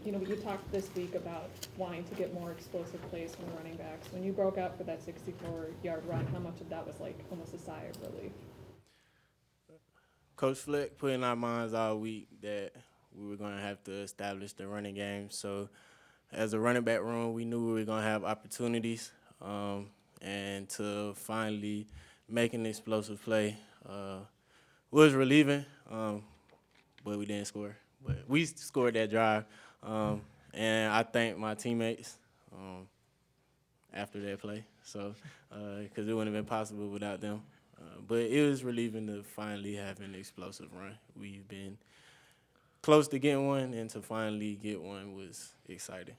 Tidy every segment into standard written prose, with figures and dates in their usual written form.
You talked this week about wanting to get more explosive plays from the running backs. When you broke out for that 64-yard run, how much of that was like almost a sigh of relief? Coach Fleck put in our minds all week that we were going to have to establish the running game. So as a running back room, we knew we were going to have opportunities, and to finally make an explosive play was relieving, but we didn't score. But we scored that drive, and I thank my teammates after that play. So, because it wouldn't have been possible without them. But it was relieving to finally have an explosive run. We've been close to getting one, and to finally get one was exciting.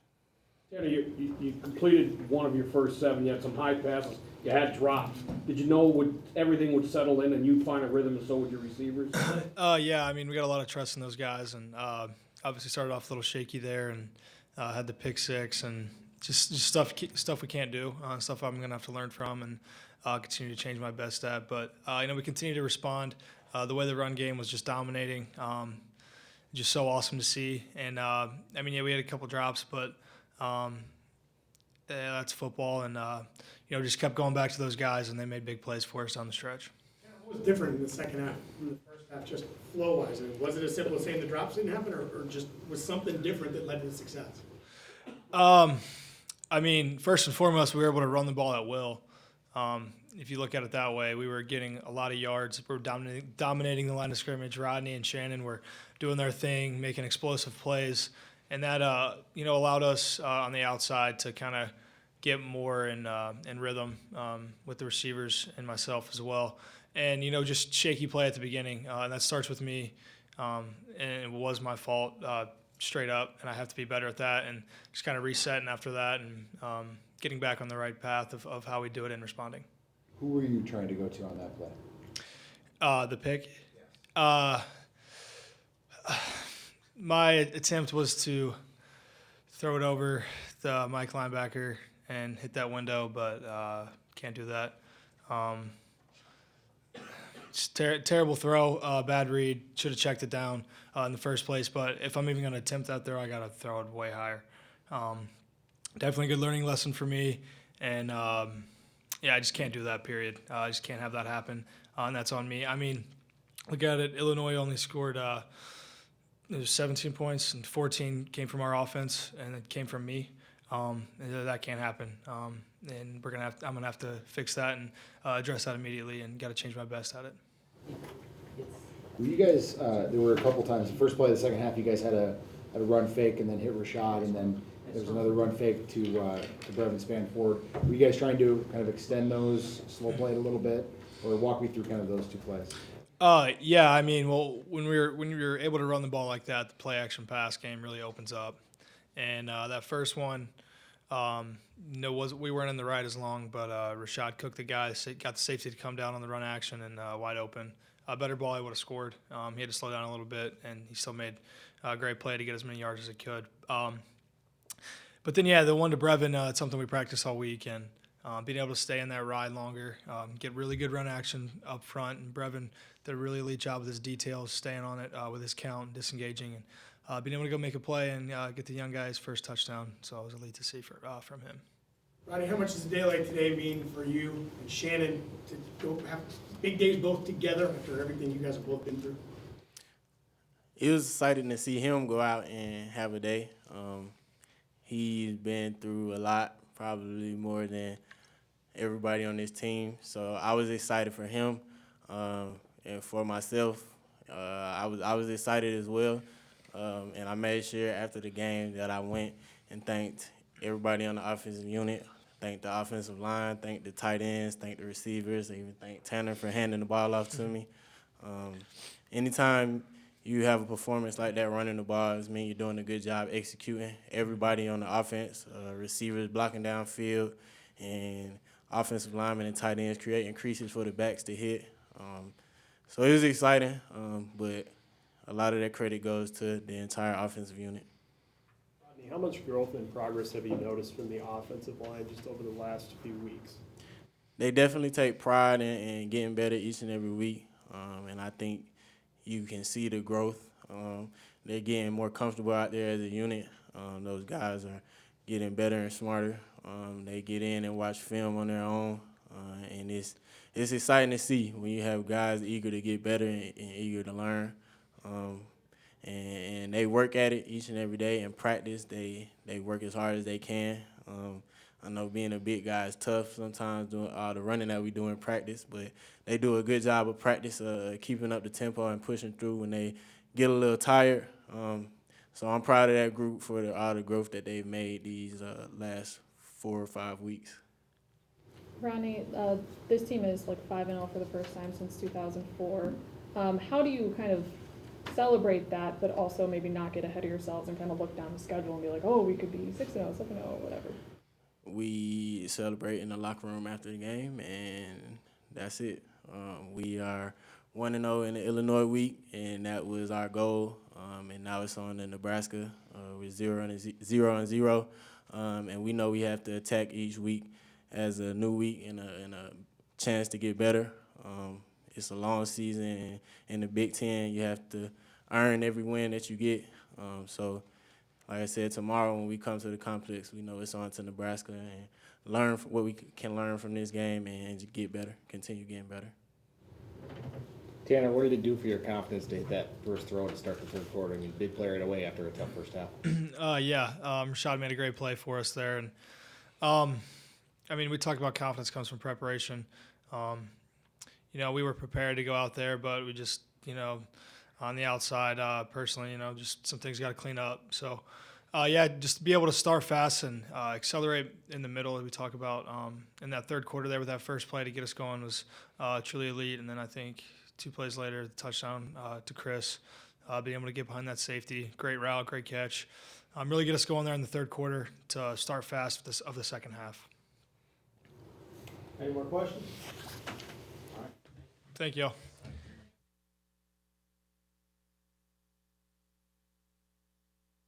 Tanner, you completed one of your first 7. You had some high passes. You had drops. Did you know everything would settle in and you'd find a rhythm, and so would your receivers? Yeah, I mean, we got a lot of trust in those guys, and obviously started off a little shaky there, and had the pick six, and just stuff we can't do, stuff I'm gonna have to learn from, and continue to change my best at. But we continue to respond. The way the run game was just dominating, just so awesome to see. And we had a couple drops, but that's football, and just kept going back to those guys, and they made big plays for us down the stretch. What was different in the second half from the first half, just flow-wise? I mean, was it as simple as saying the drops didn't happen, or just was something different that led to the success? First and foremost, we were able to run the ball at will. If you look at it that way, we were getting a lot of yards. We were dominating the line of scrimmage. Rodney and Shannon were doing their thing, making explosive plays, and that allowed us on the outside to kind of get more in rhythm with the receivers and myself as well. And just shaky play at the beginning, and that starts with me, and it was my fault straight up, and I have to be better at that, and just kind of resetting after that, and getting back on the right path of how we do it and responding. Who were you trying to go to on that play? The pick? Yeah. My attempt was to throw it over the Mike linebacker and hit that window, but can't do that. Just terrible throw, bad read. Should have checked it down in the first place. But if I'm even going to attempt that throw, I got to throw it way higher. Definitely a good learning lesson for me. And, I just can't do that, period. I just can't have that happen, and that's on me. I mean, look at it. Illinois only scored 17 points, and 14 came from our offense, and it came from me. That can't happen, and I'm gonna have to fix that and address that immediately, and got to change my best at it. Well, you guys, there were a couple times. The first play of the second half, you guys had a run fake and then hit Rashad, and then there was another run fake to Brevin span forward. Were you guys trying to kind of extend those, slow play it a little bit, or walk me through kind of those two plays? When we were able to run the ball like that, the play action pass game really opens up. And that first one, we weren't in the right as long, but Rashad cooked the guy, got the safety to come down on the run action, and wide open. A better ball, he would have scored. He had to slow down a little bit, and he still made a great play to get as many yards as he could. But then, the one to Brevin, it's something we practiced all week, and being able to stay in that ride longer, get really good run action up front, and Brevin did a really elite job with his details, staying on it with his count, disengaging, and being able to go make a play and get the young guy's first touchdown. So it was elite to see from him. Rodney, how much does a day like today mean for you and Shannon to go have big days both together after everything you guys have both been through? It was exciting to see him go out and have a day. He's been through a lot, probably more than everybody on this team. So I was excited for him, and for myself, I was excited as well. And I made sure after the game that I went and thanked everybody on the offensive unit, thanked the offensive line, thanked the tight ends, thanked the receivers, and even thanked Tanner for handing the ball off to me. Anytime you have a performance like that running the ball, it means you're doing a good job executing. Everybody on the offense, receivers blocking downfield, and offensive linemen and tight ends creating creases for the backs to hit. So it was exciting, but a lot of that credit goes to the entire offensive unit. Rodney, how much growth and progress have you noticed from the offensive line just over the last few weeks? They definitely take pride in getting better each and every week, and I think you can see the growth. they're getting more comfortable out there as a unit. Those guys are getting better and smarter. They get in and watch film on their own, and it's exciting to see when you have guys eager to get better and eager to learn. And they work at it each and every day in practice. They work as hard as they can. I know being a big guy is tough sometimes doing all the running that we do in practice, but they do a good job of practice, keeping up the tempo and pushing through when they get a little tired. So I'm proud of that group for all the growth that they've made these last 4 or 5 weeks. Rodney, this team is like 5-0 for the first time since 2004. How do you kind of celebrate that, but also maybe not get ahead of yourselves and kind of look down the schedule and be like, oh, we could be 6-0, 7-0, whatever? We celebrate in the locker room after the game, and that's it. We are 1-0 in the Illinois week, and that was our goal. And now it's on to Nebraska with 0-0, and we know we have to attack each week as a new week and a chance to get better. It's a long season, and in the Big Ten, you have to earn every win that you get. So, like I said, tomorrow when we come to the complex, we know it's on to Nebraska and learn what we can learn from this game and get better, continue getting better. Tanner, what did it do for your confidence to hit that first throw to start the third quarter? I mean, big play right away after a tough first half. Rashad made a great play for us there. And, I mean, we talked about confidence comes from preparation. We were prepared to go out there, but we just, on the outside, personally, just some things got to clean up. So, just to be able to start fast and accelerate in the middle, as we talk about in that third quarter there with that first play to get us going was truly elite. And then I think 2 plays later, the touchdown to Chris, being able to get behind that safety, great route, great catch. Really get us going there in the third quarter to start fast of the second half. Any more questions? Thank you all.